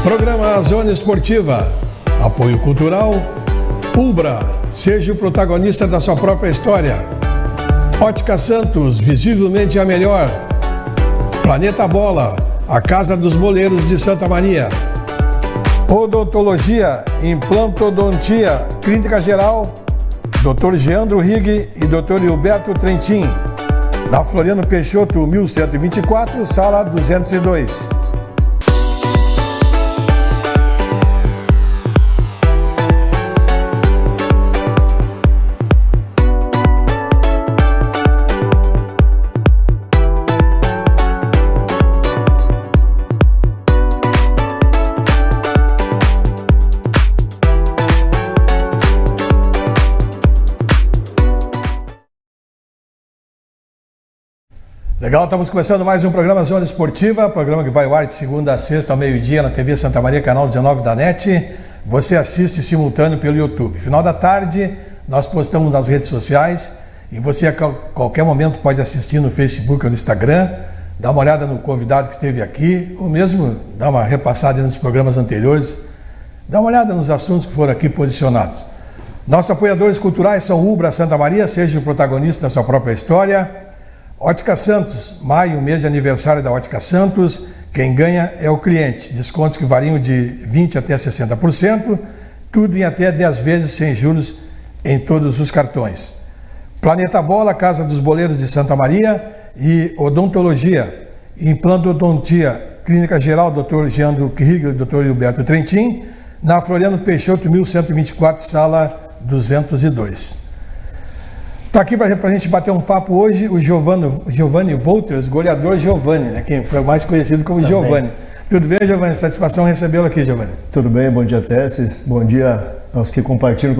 Programa Zona Esportiva. Apoio cultural. Ubra. Seja o protagonista da sua própria história. Ótica Santos. Visivelmente a melhor. Planeta Bola. A Casa dos Boleiros de Santa Maria. Odontologia. Implantodontia. Clínica Geral. Dr. Geandro Rigg e Dr. Hilberto Trentin. Na Floriano Peixoto, 1124, sala 202. Legal, estamos começando mais um programa Zona Esportiva, programa que vai ao ar de segunda a sexta ao meio-dia na TV Santa Maria, canal 19 da NET. Você assiste simultâneo pelo YouTube. Final da tarde, nós postamos nas redes sociais e você a qualquer momento pode assistir no Facebook ou no Instagram, dar uma olhada no convidado que esteve aqui, ou mesmo dar uma repassada nos programas anteriores, dar uma olhada nos assuntos que foram aqui posicionados. Nossos apoiadores culturais são Ubra Santa Maria, seja o protagonista da sua própria história. Ótica Santos, maio, mês de aniversário da Ótica Santos, quem ganha é o cliente. Descontos que variam de 20% até 60%, tudo em até 10 vezes sem juros em todos os cartões. Planeta Bola, Casa dos Boleiros de Santa Maria e Odontologia, Implantodontia, Clínica Geral, Dr. Geandro Rigg e Dr. Hilberto Trentin, na Floriano Peixoto, 1124, sala 202. Está aqui para a gente bater um papo hoje o Giovanni Wolters, goleador Giovanni, né, quem foi mais conhecido como Giovanni. Tudo bem, Giovanni? Satisfação recebê-lo aqui, Giovanni. Tudo bem, bom dia, Tesses. Bom dia aos que compartilham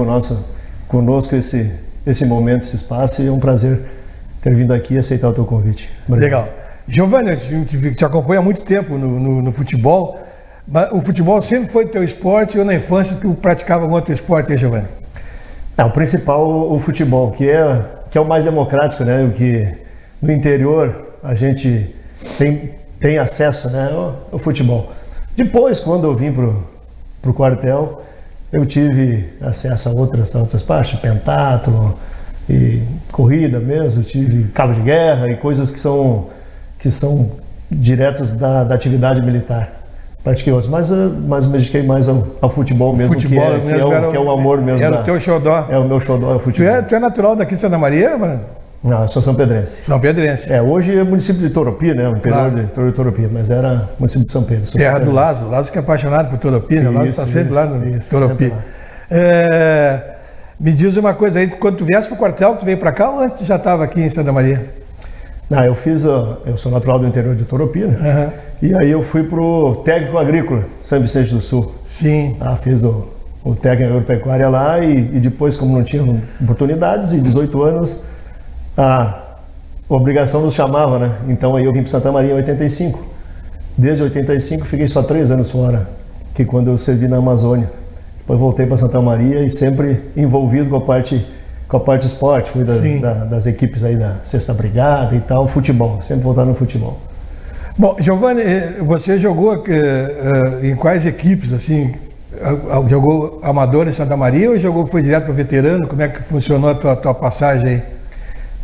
conosco esse momento, esse espaço, e é um prazer ter vindo aqui e aceitar o teu convite. Obrigado. Legal. Giovanni, a gente te acompanha há muito tempo no futebol, mas o futebol sempre foi teu esporte ou na infância tu praticava algum outro esporte aí, Giovanni? O principal, o futebol, que é o mais democrático, né? O que no interior a gente tem acesso, né? O futebol. Depois, quando eu vim pro quartel, eu tive acesso a outras partes, pentatlo e corrida mesmo, tive cabo de guerra e coisas que são diretas da atividade militar. Pratiquei outros, mas me dediquei mais ao futebol mesmo, futebol que é o amor mesmo. Era o teu xodó. É o meu xodó, é o futebol. Tu é natural daqui de Santa Maria, mano? Não, eu sou São Pedrense. São Pedrense. Hoje é município de Toropia, né? O interior de Toropia, mas era município de São Pedro. Terra do Lázaro. Lázaro que é apaixonado por Toropia, né? Lázaro está sempre lá no Toropia. Me diz uma coisa aí, quando tu viesse para o quartel, tu veio para cá ou antes tu já estava aqui em Santa Maria? Não, eu sou natural do interior de Toropia, né? Uhum. E aí eu fui pro técnico agrícola, São Vicente do Sul. Sim. Fiz o técnico agropecuária lá e depois, como não tinha oportunidades, em 18 anos, a obrigação nos chamava, né? Então aí eu vim para Santa Maria em 85. Desde 85 fiquei só 3 anos fora, que quando eu servi na Amazônia. Depois voltei para Santa Maria e sempre envolvido com a parte esporte. Fui das equipes aí da 6ª Brigada e tal, futebol, sempre voltado no futebol. Bom, Giovanni, você jogou em quais equipes, assim? Jogou amador em Santa Maria ou foi direto para o veterano? Como é que funcionou a tua passagem aí?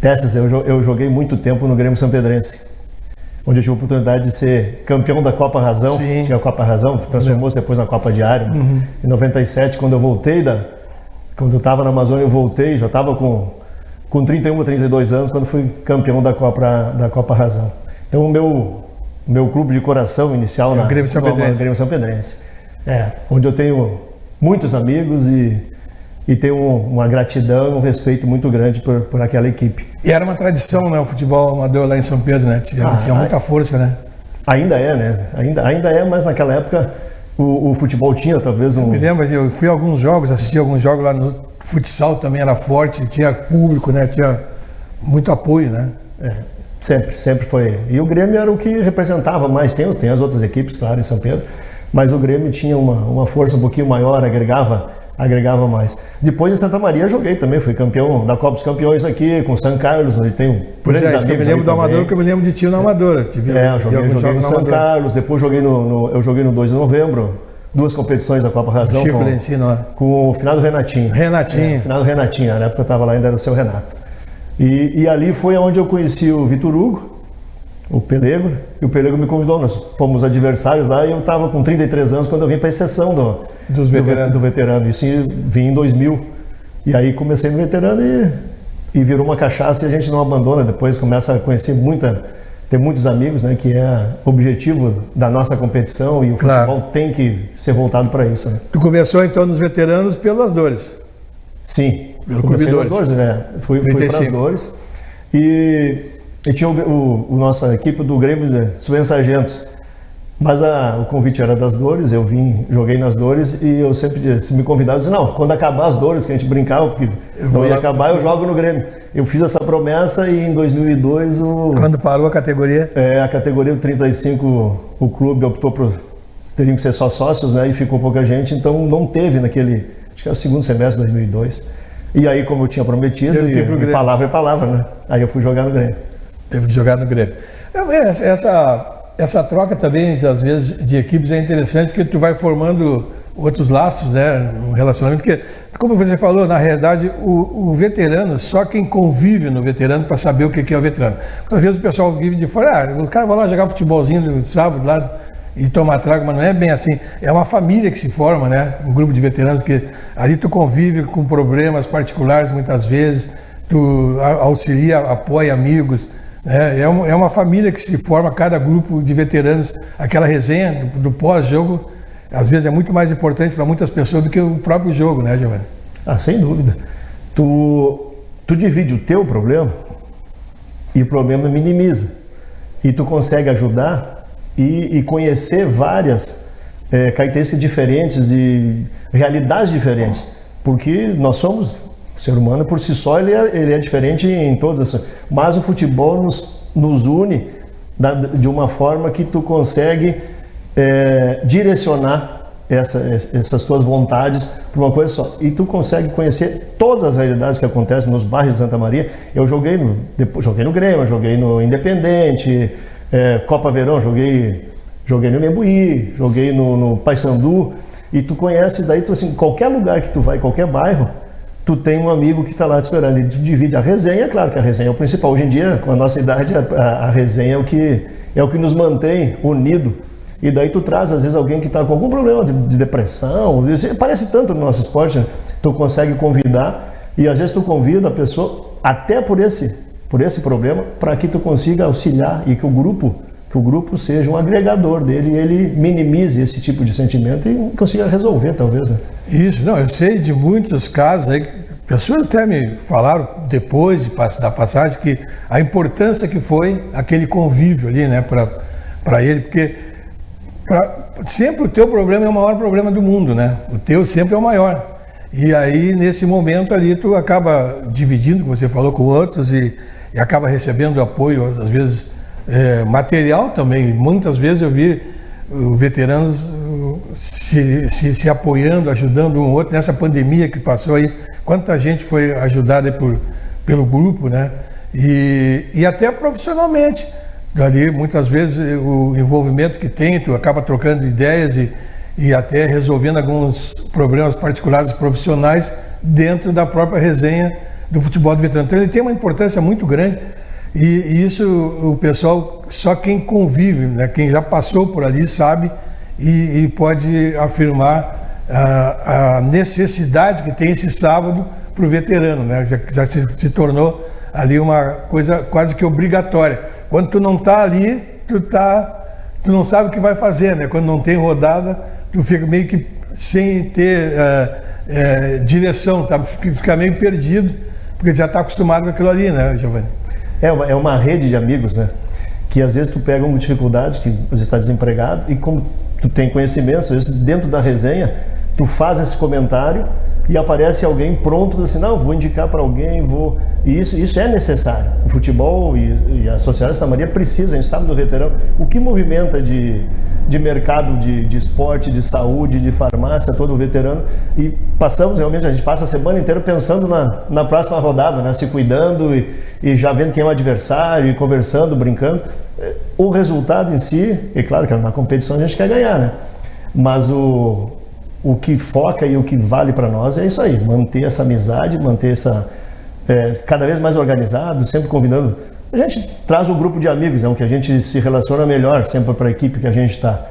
Tesses, eu joguei muito tempo no Grêmio São Pedrense, onde eu tive a oportunidade de ser campeão da Copa Razão. Sim. Tinha a Copa Razão, transformou-se depois na Copa Diário. Uhum. Em 97, quando eu voltei, quando eu estava na Amazônia, eu voltei, já estava com 31 ou 32 anos, quando fui campeão da Copa Razão. Então o meu clube de coração inicial no Grêmio São Pedrense. Onde eu tenho muitos amigos e tenho uma gratidão e um respeito muito grande por aquela equipe. E era uma tradição, né, o futebol amador lá em São Pedro, né? Tinha muita força, né? Ainda é, né? Ainda é, mas naquela época o futebol tinha talvez um... Eu me lembro, eu fui a alguns jogos, assisti alguns jogos lá no futsal, também era forte, tinha público, né? Tinha muito apoio, né? Sempre foi. E o Grêmio era o que representava mais. Tem as outras equipes, claro, em São Pedro, mas o Grêmio tinha uma força um pouquinho maior, agregava mais. Depois em Santa Maria joguei também, fui campeão da Copa dos Campeões aqui, com o São Carlos, onde tenho grandes amigos. Eu me lembro do Amador, que eu me lembro de ti no Amador. Eu joguei no São Carlos, depois eu joguei no 2 de novembro, duas competições da Copa Razão Chico Lencino, com o final do Renatinho. Renatinho. O final do Renatinho, na época eu estava lá, ainda era o seu Renato. E ali foi onde eu conheci o Vitor Hugo, o Pelego, e o Pelego me convidou. Nós fomos adversários lá e eu estava com 33 anos quando eu vim para a exceção do veterano. Isso vim em 2000. E aí comecei no veterano e virou uma cachaça e a gente não abandona. Depois começa a conhecer ter muitos amigos, né, que é o objetivo da nossa competição e o futebol tem que ser voltado para isso. Né? Tu começou então nos veteranos pelas Dores? Sim, pelo Clube Dores. Né? Fui para as Dores e tinha a nossa equipe do Grêmio de Suben Sargentos, mas o convite era das Dores, eu joguei nas Dores e eu sempre me convidava e disse, não, quando acabar as Dores, que a gente brincava, porque não ia acabar, eu jogo no Grêmio. Eu fiz essa promessa e em 2002... Quando parou a categoria? A categoria do 35, o clube optou por... Teriam que ser só sócios, né? E ficou pouca gente, então não teve naquele... Acho que era o segundo semestre de 2002. E aí, como eu tinha prometido, e palavra é palavra, né? Aí eu fui jogar no Grêmio. Teve que jogar no Grêmio. Essa troca também, às vezes, de equipes é interessante, porque tu vai formando outros laços, né, um relacionamento, porque, como você falou, na realidade, o veterano, só quem convive no veterano para saber o que é o veterano. Às vezes o pessoal vive de fora, o cara vai lá jogar futebolzinho no sábado lá e tomar trago, mas não é bem assim. É uma família que se forma, né, um grupo de veteranos que ali tu convive com problemas particulares muitas vezes, tu auxilia, apoia amigos, né, é uma família que se forma, cada grupo de veteranos, aquela resenha do pós-jogo, às vezes é muito mais importante para muitas pessoas do que o próprio jogo, né, Giovanni? Sem dúvida. Tu divide o teu problema e o problema minimiza. E tu consegue ajudar e conhecer várias características diferentes, de realidades diferentes. Porque nós somos, o ser humano por si só, ele é diferente em todas as... Mas o futebol nos une de uma forma que tu consegue... direcionar essas tuas vontades para uma coisa só. E tu consegue conhecer todas as realidades que acontecem nos bairros de Santa Maria. Eu joguei no Grêmio, joguei no Independente, Copa Verão, joguei no Membuí, joguei no Paysandu. E tu conhece, daí tu, assim, qualquer lugar que tu vai, qualquer bairro, tu tem um amigo que está lá te esperando. E tu divide a resenha, claro que a resenha é o principal. Hoje em dia, com a nossa idade, a resenha é o que nos mantém unidos. E daí tu traz, às vezes, alguém que está com algum problema de depressão, parece tanto no nosso esporte, né? Tu consegue convidar e às vezes tu convida a pessoa até por esse problema para que tu consiga auxiliar e que o grupo seja um agregador dele e ele minimize esse tipo de sentimento e consiga resolver, talvez. Né? Isso, não, eu sei de muitos casos aí, pessoas até me falaram depois da passagem que a importância que foi aquele convívio ali, né, para ele, porque sempre o teu problema é o maior problema do mundo, né? O teu sempre é o maior. E aí, nesse momento ali, tu acaba dividindo, como você falou, com outros e acaba recebendo apoio, às vezes, material também. Muitas vezes eu vi veteranos se apoiando, ajudando um outro. Nessa pandemia que passou aí, quanta gente foi ajudada pelo grupo, né? E até profissionalmente. Dali, muitas vezes, o envolvimento que tem, tu acaba trocando ideias e até resolvendo alguns problemas particulares profissionais dentro da própria resenha do futebol de veterano. Então, ele tem uma importância muito grande e isso o pessoal, só quem convive, né, quem já passou por ali sabe e pode afirmar a necessidade que tem esse sábado para o veterano, né? Já se tornou ali uma coisa quase que obrigatória. Quando tu não está ali, tu não sabe o que vai fazer, né? Quando não tem rodada, tu fica meio que sem ter direção, tá? Fica meio perdido, porque já está acostumado com aquilo ali, né, Giovanni? É uma rede de amigos, né? Que às vezes tu pega uma dificuldade, que às vezes está desempregado, e como tu tem conhecimento, às vezes dentro da resenha, tu faz esse comentário e aparece alguém pronto, assim, não, vou indicar para alguém, E isso é necessário. O futebol e a Sociedade Santa Maria precisa, a gente sabe do veterano, o que movimenta de mercado de esporte, de saúde, de farmácia, todo o veterano. E passamos realmente, a gente passa a semana inteira pensando na próxima rodada, né? Se cuidando e já vendo quem é o adversário, e conversando, brincando. O resultado em si, é claro que na competição a gente quer ganhar, né? Mas o que foca e o que vale para nós é isso aí, manter essa amizade, manter essa cada vez mais organizado, sempre convidando. A gente traz um grupo de amigos, que a gente se relaciona melhor sempre para a equipe que a gente está.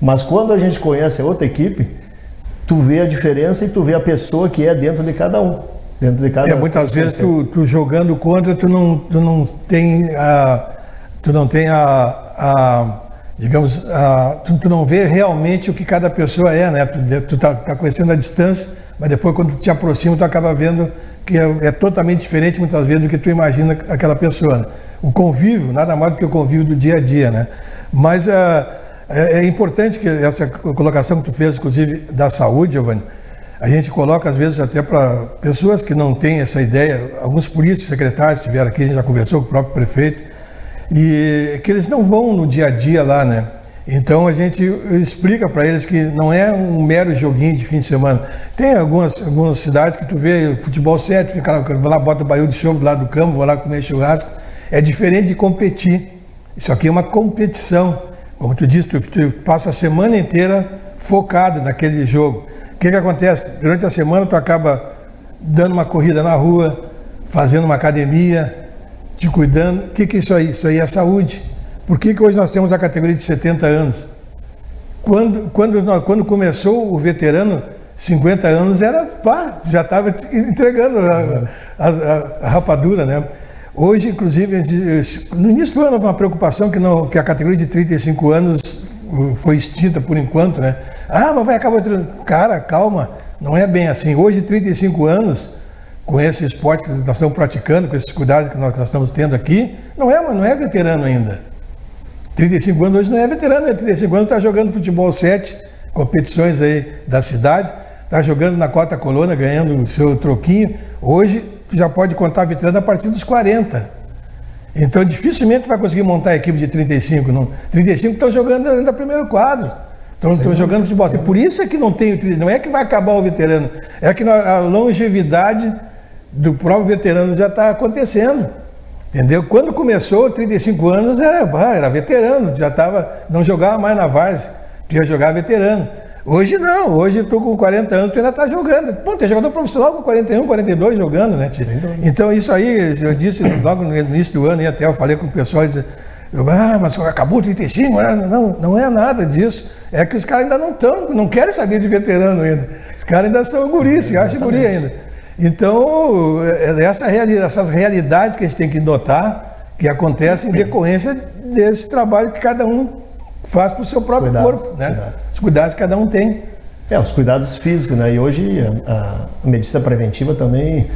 Mas quando a gente conhece a outra equipe, tu vê a diferença e tu vê a pessoa que é dentro de cada um. Dentro de cada muitas vezes tu jogando contra, tu não tem digamos, tu não vê realmente o que cada pessoa é, né? Tu tá conhecendo a distância, mas depois quando tu te aproxima, tu acaba vendo que é totalmente diferente muitas vezes do que tu imagina aquela pessoa, né? O convívio, nada mais do que o convívio do dia a dia, né? Mas é importante que essa colocação que tu fez, inclusive, da saúde, Giovanni, a gente coloca às vezes até para pessoas que não têm essa ideia, alguns políticos, secretários estiveram aqui, a gente já conversou com o próprio prefeito, e que eles não vão no dia a dia lá, né? Então a gente explica para eles que não é um mero joguinho de fim de semana. Tem algumas cidades que tu vê futebol 7, fica lá, vai lá, bota o barril de chope do lado do campo, vai lá comer churrasco. É diferente de competir. Isso aqui é uma competição. Como tu disse, tu passa a semana inteira focado naquele jogo. O que acontece? Durante a semana tu acaba dando uma corrida na rua, fazendo uma academia, te cuidando. O que é isso aí? Isso aí é saúde. Por que hoje nós temos a categoria de 70 anos? Quando começou o veterano, 50 anos já estava entregando a rapadura, né? Hoje, inclusive, no início do ano houve uma preocupação que a categoria de 35 anos foi extinta por enquanto, né? Mas vai acabar... Cara, calma, não é bem assim. Hoje, 35 anos, com esse esporte que nós estamos praticando, com esses cuidados que nós estamos tendo aqui, não é veterano ainda. 35 anos hoje não é veterano, 35 anos está jogando futebol 7, competições aí da cidade, está jogando na quarta coluna, ganhando o seu troquinho. Hoje tu já pode contar veterano a partir dos 40. Então dificilmente tu vai conseguir montar a equipe de 35. Não. 35 estão jogando ainda primeiro quadro. Estão jogando futebol. Assim. Por isso é que não é que vai acabar o veterano, é que a longevidade do próprio veterano já está acontecendo. Entendeu? Quando começou, 35 anos, era veterano, não jogava mais na várzea, tu ia jogar veterano. Hoje não, hoje tu com 40 anos, tu ainda está jogando. Pô, tem jogador profissional com 41, 42 jogando, né? Então isso aí, eu disse logo no início do ano, e até eu falei com o pessoal, mas acabou 35, não é nada disso. É que os caras ainda não querem saber de veterano ainda. Os caras ainda são guris, se acham guri ainda. Então, essas realidades que a gente tem que notar, que acontecem em decorrência desse trabalho que cada um faz para o seu próprio corpo, né? Os cuidados que cada um tem. Os cuidados físicos, né? E hoje a medicina preventiva também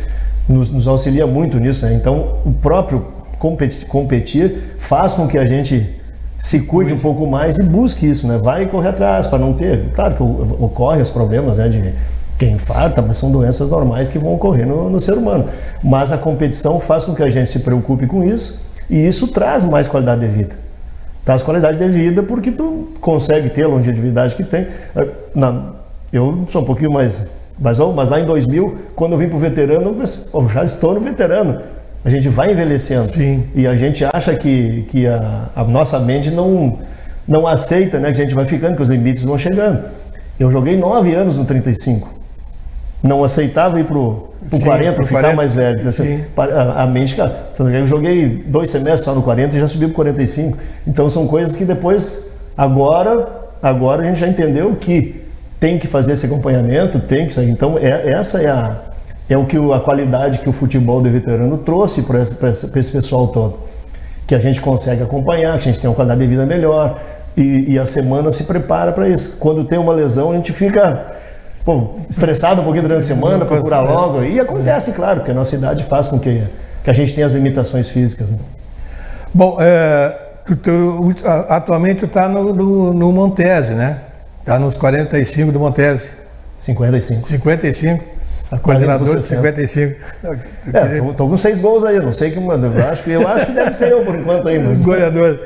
nos auxilia muito nisso, né? Então, o próprio competir faz com que a gente se cuide um pouco mais e busque isso, né? Vai correr atrás para não ter... Claro que ocorrem os problemas, né? De quem infarta, mas são doenças normais que vão ocorrer no ser humano. Mas a competição faz com que a gente se preocupe com isso e isso traz mais qualidade de vida. Traz qualidade de vida porque tu consegue ter a longevidade que tem. Eu sou um pouquinho mais mas lá em 2000, quando eu vim para o veterano, eu já estou no veterano. A gente vai envelhecendo. Sim. E a gente acha que a nossa mente não aceita, né, que a gente vai ficando, que os limites vão chegando. Eu joguei 9 anos no 35. Não aceitava ir pro 40 para ficar 40, mais velho. A mente, cara, eu joguei 2 semestres lá no 40 e já subi pro 45. Então são coisas que depois, agora a gente já entendeu que tem que fazer esse acompanhamento, tem que sair. Então essa é a qualidade que o futebol de veterano trouxe para esse pessoal todo. Que a gente consegue acompanhar, que a gente tem uma qualidade de vida melhor e a semana se prepara para isso. Quando tem uma lesão, a gente fica... estressado um pouquinho durante a semana, procurar logo. E acontece, claro, porque a nossa idade faz com que a gente tenha as limitações físicas. Né? Bom, atualmente tu está no Montese, né? Está nos 45 do Montese. 55. 55. Coordenador de 55. Estou com 6 gols aí, não sei que manda. Eu acho que deve ser eu por enquanto aí. Mas... Goleador.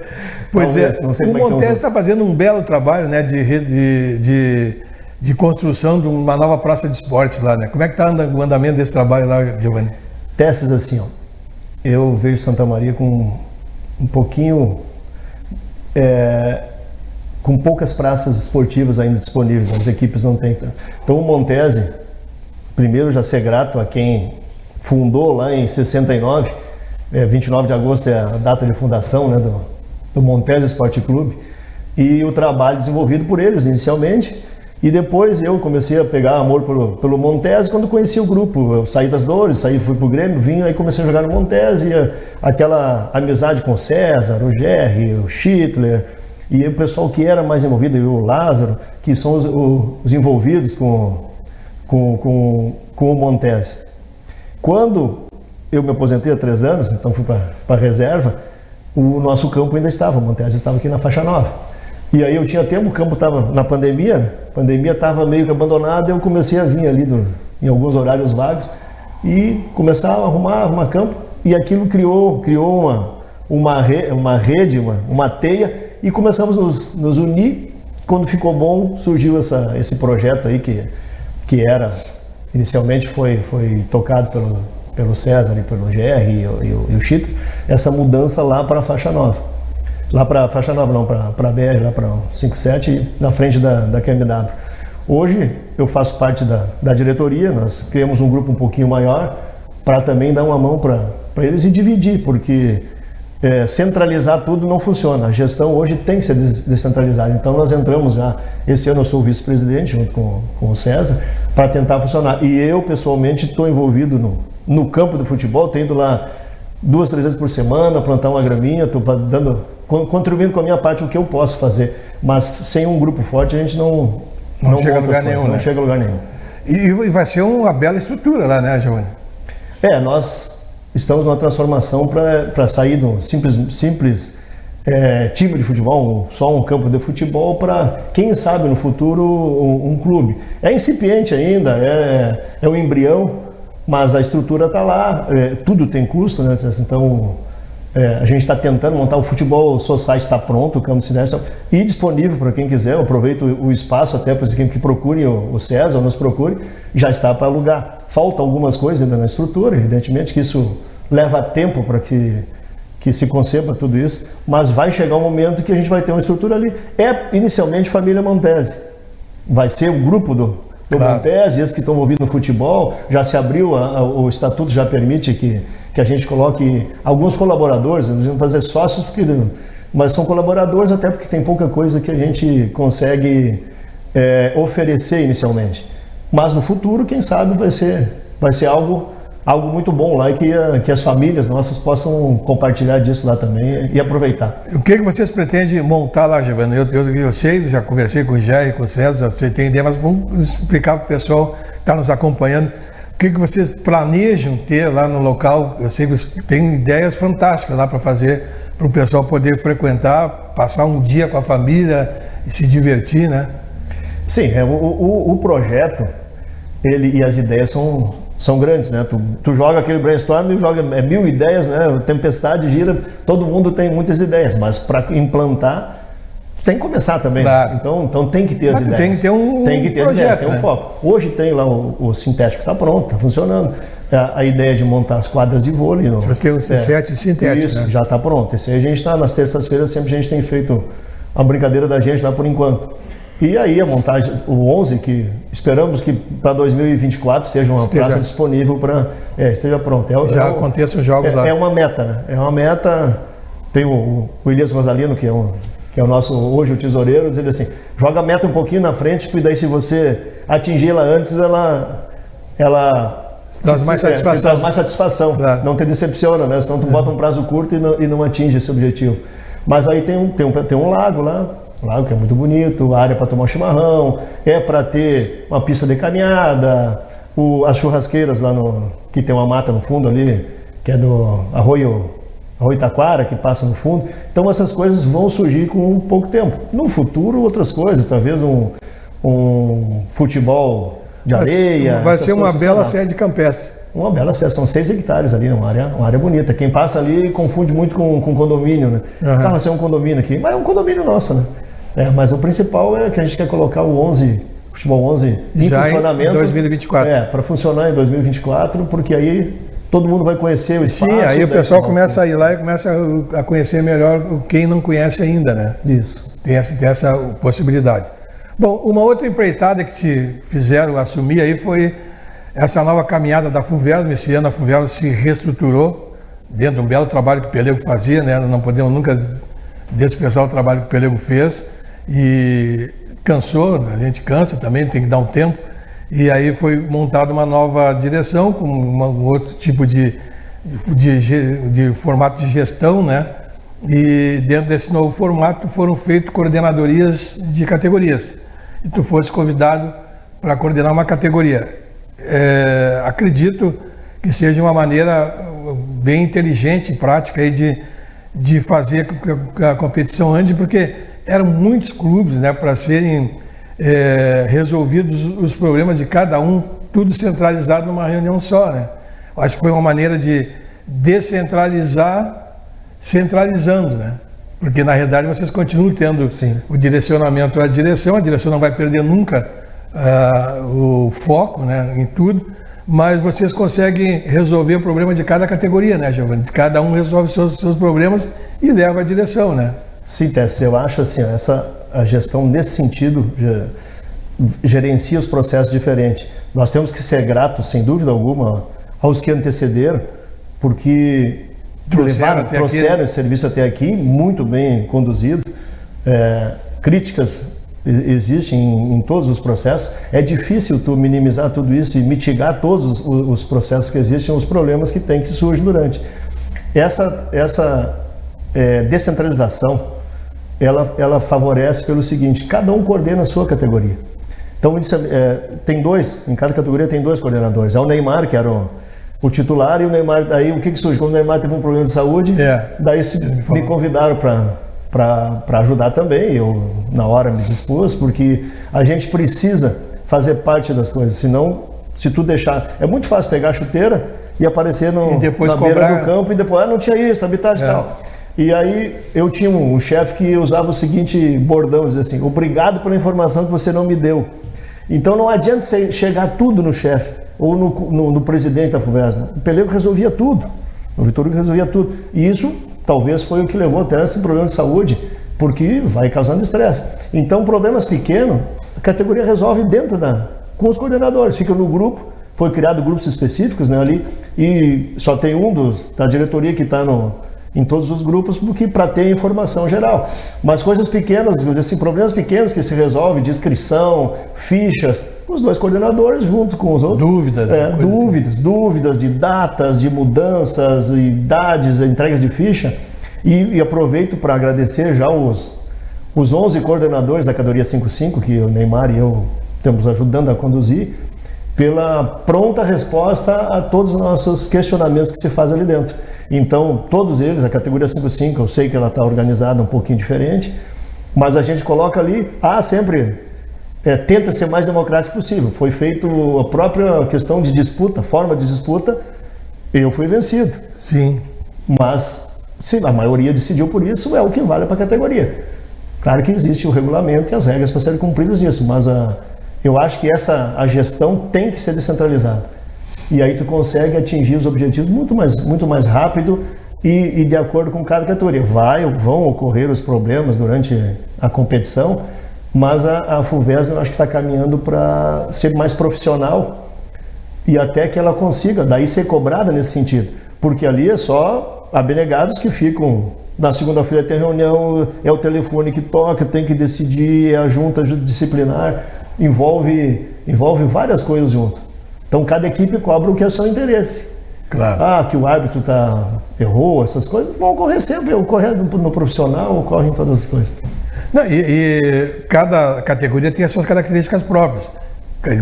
Pois talvez, o Montese está fazendo um belo trabalho, né, de construção de uma nova praça de esportes lá, né? Como é que está o andamento desse trabalho lá, Giovanni? Testes assim, eu vejo Santa Maria com um pouquinho com poucas praças esportivas ainda disponíveis, as equipes não têm. Então o Montese, primeiro já ser grato a quem fundou lá em 69, 29 de agosto é a data de fundação, né, do Montese Esporte Clube, e o trabalho desenvolvido por eles inicialmente, e depois eu comecei a pegar amor pelo Montese quando conheci o grupo. Eu saí das Dores, fui pro Grêmio, vim, aí comecei a jogar no Montese, e aquela amizade com o César, o Gerry, o Schittler, e o pessoal que era mais envolvido, e o Lázaro, que são os envolvidos com o Montese. Quando eu me aposentei há 3 anos, então fui para a reserva, o nosso campo ainda estava, o Montese estava aqui na Faixa Nova. E aí eu tinha tempo, o campo estava na pandemia, a pandemia estava meio que abandonada, eu comecei a vir ali em alguns horários vagos e começar a arrumar campo, e aquilo criou uma rede, uma teia, e começamos a nos unir. Quando ficou bom, surgiu esse projeto aí que inicialmente foi tocado pelo César e pelo Gerry e o Chito, essa mudança lá para a Faixa Nova. Lá para a Faixa Nova, não, para a BR, lá para o 57, na frente da KMW. Hoje eu faço parte da diretoria, nós criamos um grupo um pouquinho maior para também dar uma mão para eles e dividir, porque centralizar tudo não funciona. A gestão hoje tem que ser descentralizada. Então nós entramos já, esse ano eu sou o vice-presidente junto com o César, para tentar funcionar. E eu pessoalmente estou envolvido no campo do futebol, tendo lá 2, 3 vezes por semana, plantar uma graminha, estou contribuindo com a minha parte o que eu posso fazer, mas sem um grupo forte a gente não chega a lugar nenhum, né? Não chega a lugar nenhum. E vai ser uma bela estrutura lá, né, Giovanni? Nós estamos numa transformação para sair de um simples time de futebol, só um campo de futebol, para, quem sabe, no futuro, um clube. É incipiente ainda, é um embrião, mas a estrutura está lá, tudo tem custo, né? Então a gente está tentando montar o futebol society, está pronto, o campo de cinema e disponível para quem quiser. Eu aproveito o espaço até para quem que procure o César, nos procure, já está para alugar. Falta algumas coisas ainda na estrutura, evidentemente que isso leva tempo para que se conceba tudo isso, mas vai chegar um momento que a gente vai ter uma estrutura ali. Inicialmente família Montese, vai ser o grupo do Montese, esses que estão envolvidos no futebol, já se abriu, o estatuto já permite que a gente coloque alguns colaboradores, não vamos fazer sócios, mas são colaboradores até porque tem pouca coisa que a gente consegue oferecer inicialmente. Mas no futuro, quem sabe, vai ser algo muito bom lá, e que as famílias nossas possam compartilhar disso lá também e aproveitar. O que vocês pretendem montar lá, Giovanni? Eu sei, já conversei com o Jair, com o César, você tem ideia, mas vamos explicar para o pessoal que está nos acompanhando o que vocês planejam ter lá no local. Eu sei que vocês têm ideias fantásticas lá para fazer, para o pessoal poder frequentar, passar um dia com a família e se divertir, né? Sim, o projeto, ele e as ideias são grandes, né? Tu joga aquele brainstorm e joga 1000 ideias, né? Tempestade gira, todo mundo tem muitas ideias, mas para implantar tem que começar também. Claro. Né? Então tem que ter as ideias. Tem que ter um projeto, ideias, tem um foco. Hoje tem lá o sintético, está pronto, está funcionando. A ideia de montar as quadras de vôlei. Você tem um set sintético, isso, né? já está pronto. Esse aí a gente está nas terças-feiras, sempre a gente tem feito a brincadeira da gente lá por enquanto. E aí a montagem, o 11, que esperamos que para 2024 seja uma praça disponível para esteja pronto. Aconteçam jogos lá. É uma meta, né? É uma meta. Tem o Elias Rosalino, que é o nosso, hoje, o tesoureiro, dizendo assim, joga a meta um pouquinho na frente, porque daí se você atingi-la antes, ela traz mais satisfação. Traz mais satisfação, claro. Não te decepciona, né? Senão tu bota um prazo curto e não atinge esse objetivo. Mas aí tem um lago lá, que é muito bonito, área para tomar chimarrão, para ter uma pista de caminhada, as churrasqueiras lá que tem uma mata no fundo ali, que é do Arroio Taquara, que passa no fundo. Então essas coisas vão surgir com pouco tempo. No futuro, outras coisas, talvez um futebol de areia. Vai ser uma bela sede campestre. Uma bela sede, são 6 hectares ali, uma área bonita. Quem passa ali confunde muito com condomínio, né? Uhum. Vai ser um condomínio aqui, mas é um condomínio nosso, né? Mas o principal é que a gente quer colocar o futebol 11 em funcionamento. Em 2024. Para funcionar em 2024, porque aí todo mundo vai conhecer o espaço. Sim, aí o pessoal começa a ir lá e começa a conhecer melhor quem não conhece ainda, né? Isso. Tem essa possibilidade. Bom, uma outra empreitada que te fizeram assumir aí foi essa nova caminhada da FUVESM. Esse ano a FUVESM se reestruturou dentro de um belo trabalho que o Pelego fazia, né? Não podemos nunca dispensar o trabalho que o Pelego fez, e cansou, a gente cansa também, tem que dar um tempo, e aí foi montada uma nova direção com um outro tipo de formato de gestão, né? E dentro desse novo formato foram feitas coordenadorias de categorias, e tu fosse convidado para coordenar uma categoria. Acredito que seja uma maneira bem inteligente e prática aí de fazer com que a competição ande, porque eram muitos clubes, né, para serem resolvidos os problemas de cada um, tudo centralizado numa reunião só, né? Acho que foi uma maneira de descentralizar centralizando, né? Porque na realidade vocês continuam tendo o direcionamento à direção, a direção não vai perder nunca o foco, né, em tudo, mas vocês conseguem resolver o problema de cada categoria, né, Giovanni? Cada um resolve seus problemas e leva a direção, né? Sim, Tess, eu acho assim, a gestão nesse sentido gerencia os processos diferentes. Nós temos que ser gratos, sem dúvida alguma, aos que antecederam, porque trouxeram esse serviço até aqui, muito bem conduzido. Críticas existem em todos os processos. É difícil tu minimizar tudo isso e mitigar todos os processos que existem, os problemas que surgem durante. Essa descentralização, ela favorece pelo seguinte: cada um coordena a sua categoria. Então, em cada categoria tem 2 coordenadores. É o Neymar, que era o titular, e o Neymar, daí o que surge? Quando o Neymar teve um problema de saúde, daí me convidaram para ajudar também. Eu, na hora, me dispus, porque a gente precisa fazer parte das coisas, senão, se tu deixar... É muito fácil pegar a chuteira e aparecer na beira do campo e depois, não tinha isso, habitat e tal. E aí, eu tinha um chefe que usava o seguinte bordão, dizia assim: obrigado pela informação que você não me deu. Então, não adianta você chegar tudo no chefe ou no presidente da FUVESM. O Pelego resolvia tudo, o Vitor Hugo resolvia tudo. E isso talvez foi o que levou até esse problema de saúde, porque vai causando estresse. Então, problemas pequenos, a categoria resolve com os coordenadores, fica no grupo. Foi criado grupos específicos, né, ali, e só tem um da diretoria que está em todos os grupos, porque para ter informação geral. Mas coisas pequenas, assim, problemas pequenos que se resolvem, de inscrição, fichas, os 2 coordenadores junto com os outros. Dúvidas de datas, de mudanças, idades, entregas de ficha. E aproveito para agradecer já os 11 coordenadores da categoria 5-5, que o Neymar e eu estamos ajudando a conduzir, pela pronta resposta a todos os nossos questionamentos que se fazem ali dentro. Então, todos eles, a categoria 5-5, eu sei que ela está organizada um pouquinho diferente, mas a gente coloca ali, sempre tenta ser mais democrático possível. Foi feito a própria questão de disputa, forma de disputa, eu fui vencido. Sim. Mas, se a maioria decidiu por isso, é o que vale para a categoria. Claro que existe o regulamento e as regras para serem cumpridas nisso, mas eu acho que a gestão tem que ser descentralizada. E aí tu consegue atingir os objetivos muito mais rápido e de acordo com cada categoria. Vão ocorrer os problemas durante a competição, mas a FUVESM eu acho que está caminhando para ser mais profissional e até que ela consiga daí ser cobrada nesse sentido. Porque ali é só abnegados que ficam... Na segunda-feira tem reunião, é o telefone que toca, tem que decidir, é a junta disciplinar, envolve várias coisas junto. Então, cada equipe cobra o que é seu interesse. Claro. Que o árbitro errou, essas coisas vão ocorrer sempre. Ocorre no profissional, ocorre em todas as coisas. Não, e cada categoria tem as suas características próprias.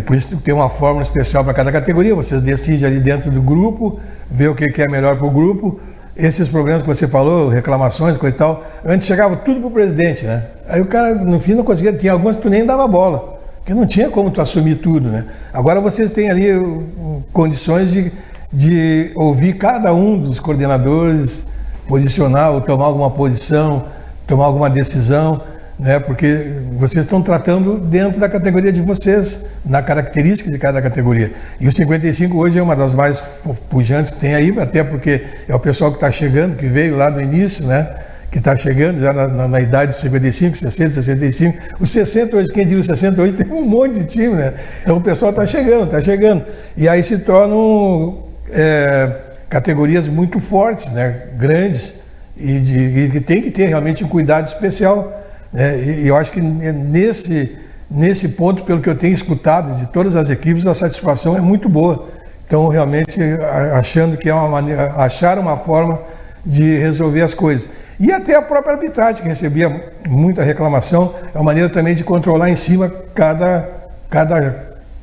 Por isso tem uma fórmula especial para cada categoria. Vocês decidem ali dentro do grupo, ver o que é melhor para o grupo. Esses problemas que você falou, reclamações, coisa e tal, antes chegava tudo para o presidente, né? Aí o cara, no fim, não conseguia. Tinha algumas que tu nem dava bola. Porque não tinha como tu assumir tudo, né? Agora vocês têm ali condições de ouvir cada um dos coordenadores, posicionar ou tomar alguma posição, tomar alguma decisão, né? Porque vocês estão tratando dentro da categoria de vocês, na característica de cada categoria. E o 55 hoje é uma das mais pujantes que tem aí, até porque é o pessoal que está chegando, que veio lá do início, né? que está chegando já na idade de 55, 60, 65. Os 60 hoje, quem diz os 60 hoje, tem um monte de time, né? Então o pessoal está chegando. E aí se tornam categorias muito fortes, né? Grandes, e que tem que ter realmente um cuidado especial, né? E eu acho que nesse ponto, pelo que eu tenho escutado de todas as equipes, a satisfação é muito boa. Então, realmente, achando que achar uma forma de resolver as coisas. E até a própria arbitragem, que recebia muita reclamação, é uma maneira também de controlar em cima cada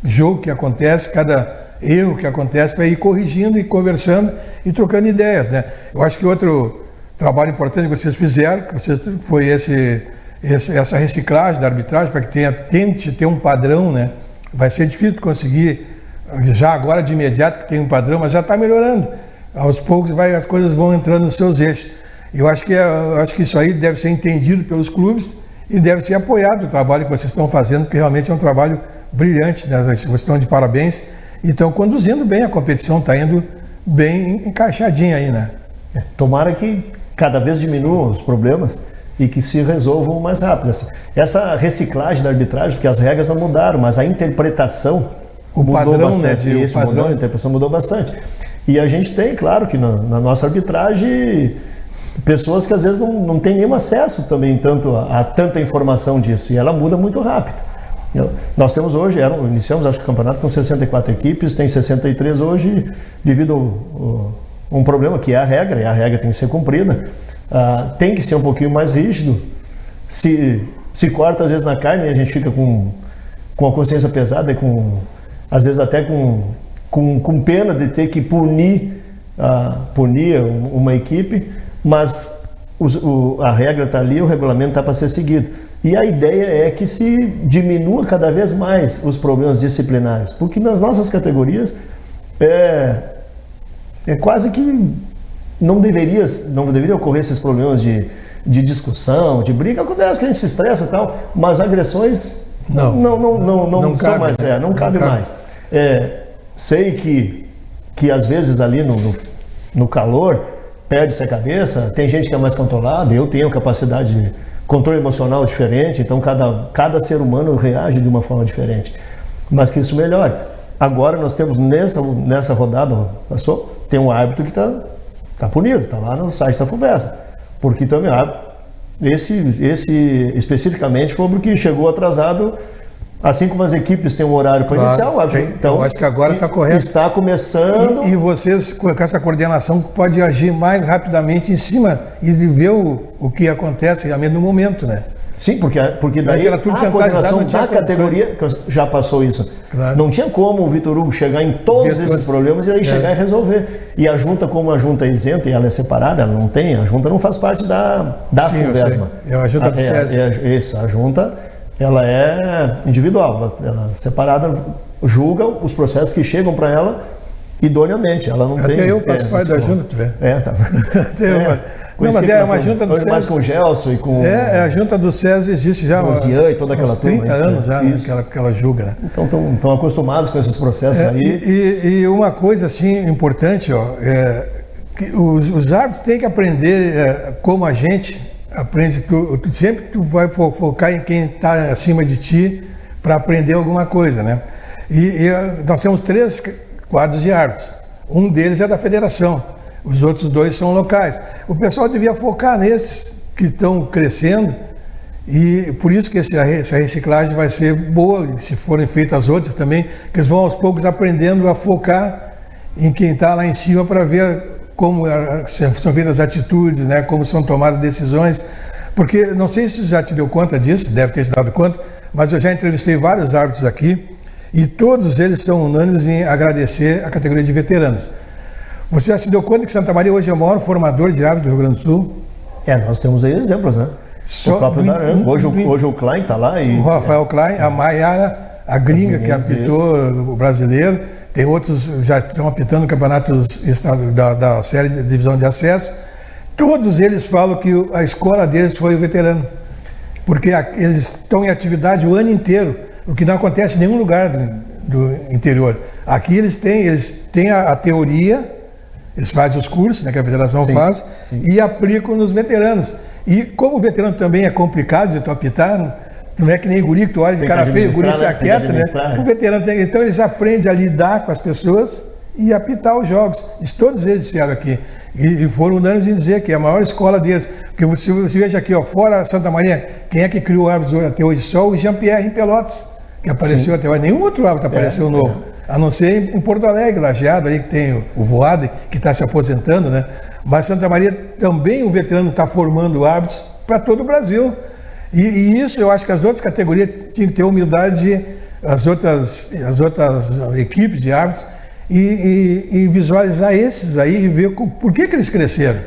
jogo que acontece, cada erro que acontece, para ir corrigindo e conversando e trocando ideias, né? Eu acho que outro trabalho importante que vocês fizeram, foi essa reciclagem da arbitragem, para que tente ter um padrão, né? Vai ser difícil conseguir, já agora de imediato que tem um padrão, mas já está melhorando. Aos poucos as coisas vão entrando nos seus eixos. Eu acho que isso aí deve ser entendido pelos clubes e deve ser apoiado o trabalho que vocês estão fazendo, porque realmente é um trabalho brilhante, né? Vocês estão de parabéns e estão conduzindo bem a competição, está indo bem encaixadinha aí, né? Tomara que cada vez diminuam os problemas e que se resolvam mais rápido. Essa reciclagem da arbitragem, porque as regras não mudaram, mas a interpretação mudou bastante. Né? O padrão, a interpretação mudou bastante. E a gente tem, claro, que na nossa arbitragem, pessoas que às vezes não têm nenhum acesso também a tanta informação disso, e ela muda muito rápido. Nós temos hoje, iniciamos acho que o campeonato com 64 equipes, tem 63 hoje, devido a um problema que é a regra, e a regra tem que ser cumprida. Tem que ser um pouquinho mais rígido. Se corta às vezes na carne, a gente fica com a consciência pesada, às vezes até com pena de ter que punir uma equipe, mas a regra está ali, o regulamento está para ser seguido. E a ideia é que se diminua cada vez mais os problemas disciplinares, porque nas nossas categorias é quase que não deveria ocorrer esses problemas de discussão, de briga. Acontece que a gente se estressa e tal, mas agressões não cabe mais. Não cabe mais. Sei que às vezes ali no calor perde-se a cabeça, tem gente que é mais controlada, eu tenho capacidade de controle emocional diferente, então cada ser humano reage de uma forma diferente. Mas que isso melhore. Agora nós temos nessa rodada, tem um árbitro que está punido, está lá no site da FUVESA, porque também esse especificamente foi porque chegou atrasado, assim como as equipes têm um horário para iniciar o árbitro. Então, eu acho que agora está correto. Está começando. E vocês, com essa coordenação, pode agir mais rapidamente em cima e ver o que acontece realmente no momento, né? Sim, porque daí a coordenação da categoria já passou isso. Claro. Não tinha como o Vitor Hugo chegar em todos esses problemas e aí chegar e resolver. E a junta, como a junta é isenta e ela é separada, ela não tem, a junta não faz parte da FUVESMA. É a junta do SESI. Isso, a junta, ela é individual, ela é separada, julga os processos que chegam para ela idoneamente. Ela não tem. Até eu faço parte da junta, tu vê. Tá. Não, mas é uma junta do SESI. Mais com o Gelson e com. A junta do SESI existe já há e toda aquela 30 anos já, né, que ela julga, né? Então estão acostumados com esses processos aí. E uma coisa assim importante, que os árbitros têm que aprender como a gente aprende. Sempre tu vai focar em quem está acima de ti para aprender alguma coisa, né? E nós temos 3 quadros de árbitros. Um deles é da federação. Os outros 2 são locais. O pessoal devia focar nesses que estão crescendo e por isso que essa reciclagem vai ser boa, se forem feitas as outras também, que eles vão aos poucos aprendendo a focar em quem está lá em cima para ver como são feitas as atitudes, né, como são tomadas decisões. Porque, não sei se você já te deu conta disso, deve ter se dado conta, mas eu já entrevistei vários árbitros aqui e todos eles são unânimes em agradecer a categoria de veteranos. Você já se deu conta que Santa Maria hoje é o maior formador de árbitros do Rio Grande do Sul? Nós temos aí exemplos, né? O próprio Daran. Hoje o Klein está lá. O Rafael Klein, a Maiara, a gringa que apitou o brasileiro. Tem outros já estão apitando campeonatos da série de divisão de acesso. Todos eles falam que a escola deles foi o veterano. Porque eles estão em atividade o ano inteiro, o que não acontece em nenhum lugar do interior. Aqui eles têm a teoria. Eles fazem os cursos, né, que a federação faz, e aplicam nos veteranos. E como o veterano também é complicado de tu apitar, não é que nem guri que tu olha de cara feio, o guri se aquieta, né? O veterano tem, então eles aprendem a lidar com as pessoas e apitar os jogos. Isso todos eles disseram aqui. E foram unânimes em dizer que é a maior escola deles. Porque você veja aqui, ó, fora Santa Maria, quem é que criou árbitros até hoje? Só o Jean-Pierre em Pelotas, que apareceu até hoje. Nenhum outro árbitro apareceu novo. A não ser em Porto Alegre, Lajeado, aí que tem o Voade, que está se aposentando, né? Mas Santa Maria também o veterano está formando árbitros para todo o Brasil. E isso eu acho que as outras categorias tinham que ter humildade, as outras equipes de árbitros, e visualizar esses aí e ver por que eles cresceram.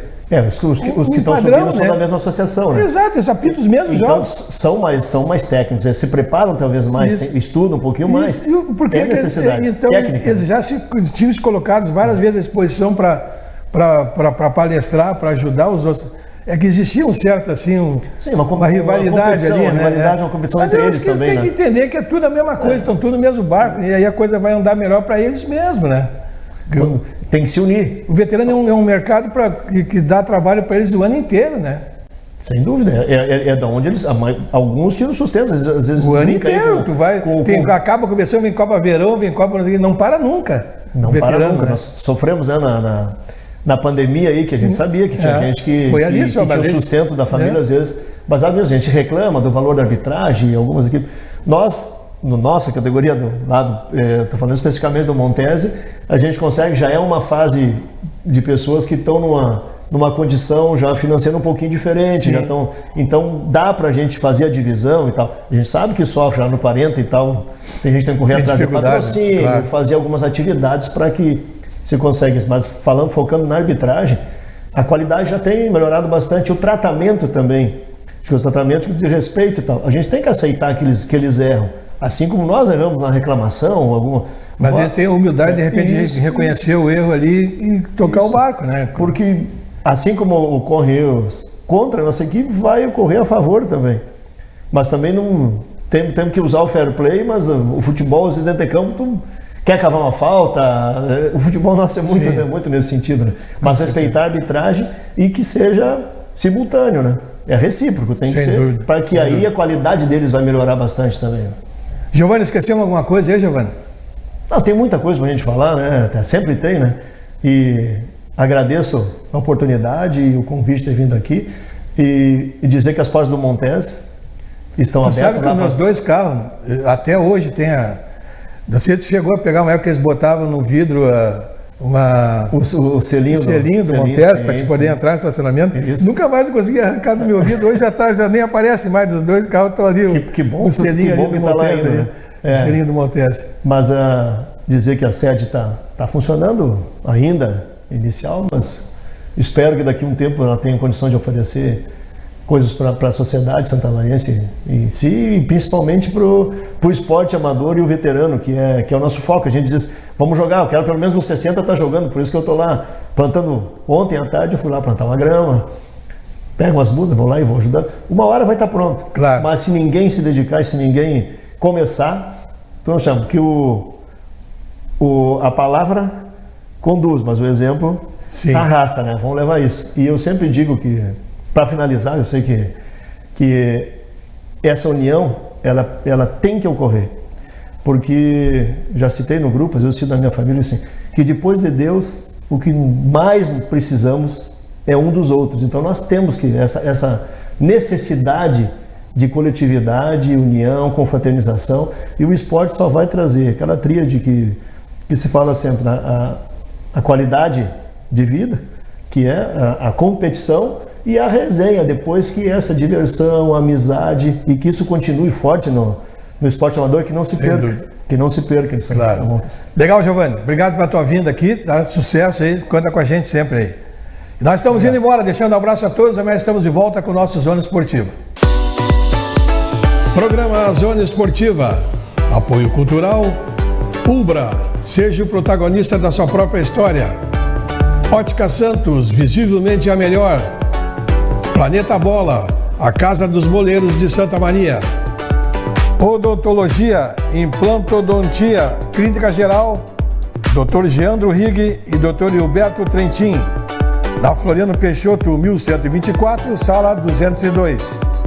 Os que estão subindo são da mesma associação, né? Exato, eles apitam os mesmos jogos. São mais técnicos, eles se preparam talvez mais, estudam um pouquinho mais. Porque tem necessidade. Então, técnica. Eles já tinham se colocados várias vezes à disposição para palestrar, para ajudar os outros. É que existia um certo, assim, uma rivalidade ali, né? Uma rivalidade, uma competição entre eles também, né? Tem que entender que é tudo a mesma coisa, estão tudo no mesmo barco, e aí a coisa vai andar melhor para eles mesmos, né? Tem que se unir. O veterano é um mercado que dá trabalho para eles o ano inteiro, né? Sem dúvida. É da onde eles. Alguns tiram sustento, às vezes. O ano inteiro. Tu vai. Acaba começando, vem Copa Verão, vem Copa. Não para nunca. Não para nunca. Né? Nós sofremos, né, na pandemia aí, que a gente sabia que tinha gente que tinha o sustento da família, às vezes, baseado nisso. A gente reclama do valor da arbitragem, algumas equipes. Nós, na nossa categoria do lado, estou falando especificamente do Montese, a gente consegue, já é uma fase de pessoas que estão numa condição já financeira um pouquinho diferente, já estão, então dá para a gente fazer a divisão e tal. A gente sabe que sofre lá no 40 e tal, tem gente que tem que correr atrás do patrocínio, claro, fazer algumas atividades para que se consegue, mas focando na arbitragem, a qualidade já tem melhorado bastante, o tratamento também, acho que os tratamentos de respeito e tal, a gente tem que aceitar que eles erram, assim como nós erramos na reclamação, alguma... Mas eles têm a humildade de repente reconhecer o erro ali e tocar o barco, né? Porque assim como ocorre erros contra a nossa equipe, vai ocorrer a favor também. Mas também não temos que usar o fair play, mas o futebol, os dentro de campo, tu quer cavar uma falta, o futebol nosso é muito nesse sentido, né? Mas respeitar a arbitragem e que seja simultâneo, né? É recíproco, tem que ser, para que aí a qualidade deles vai melhorar bastante também. Giovanni, esquecemos alguma coisa aí, Giovanni? Não, tem muita coisa pra gente falar, né? Sempre tem, né? E agradeço a oportunidade e o convite de ter vindo aqui e dizer que as portas do Montese estão abertas. Sabe que meus dois carros, até hoje tem a... Você chegou a pegar uma época que eles botavam no vidro o selinho do Montese para te poder entrar no estacionamento. Isso. Nunca mais eu consegui arrancar do meu vidro. Hoje já nem aparece mais, os dois carros estão ali. Que bom, o selinho ali do Montese. Né? O selinho do Montese. Mas dizer que a sede está funcionando ainda, inicial, mas espero que daqui a um tempo ela tenha condição de oferecer coisas para a sociedade santamariense em si, e principalmente para o esporte amador e o veterano, que é o nosso foco. A gente diz, vamos jogar, eu quero pelo menos nos 60 estar jogando, por isso que eu estou lá plantando. Ontem à tarde eu fui lá plantar uma grama, pego umas mudas, vou lá e vou ajudar. Uma hora vai estar pronto. Claro. Mas se ninguém se dedicar e se ninguém começar, então eu chamo que a palavra conduz, mas o exemplo arrasta, né? Vamos levar isso. E eu sempre digo que, para finalizar, eu sei que essa união, ela tem que ocorrer. Porque, já citei no grupo, às vezes eu cito na minha família assim, que depois de Deus, o que mais precisamos é um dos outros. Então nós temos que, essa necessidade de coletividade, união, confraternização, e o esporte só vai trazer aquela tríade que se fala sempre, a qualidade de vida, que é a competição, e a resenha, depois que essa diversão, a amizade, e que isso continue forte no esporte amador, que não se perca. Que não se perca. Claro. Legal, Giovanni. Obrigado pela tua vinda aqui. Tá? Sucesso aí. Conta com a gente sempre aí. Nós estamos indo embora, deixando um abraço a todos. Amanhã estamos de volta com o nosso Zona Esportiva. Programa Zona Esportiva. Apoio cultural. Ubra. Seja o protagonista da sua própria história. Ótica Santos. Visivelmente a melhor. Planeta Bola, a Casa dos Moleiros de Santa Maria. Odontologia, implantodontia, clínica geral, Dr. Geandro Rigg e Dr. Hilberto Trentin. Na Floriano Peixoto, 1124, sala 202.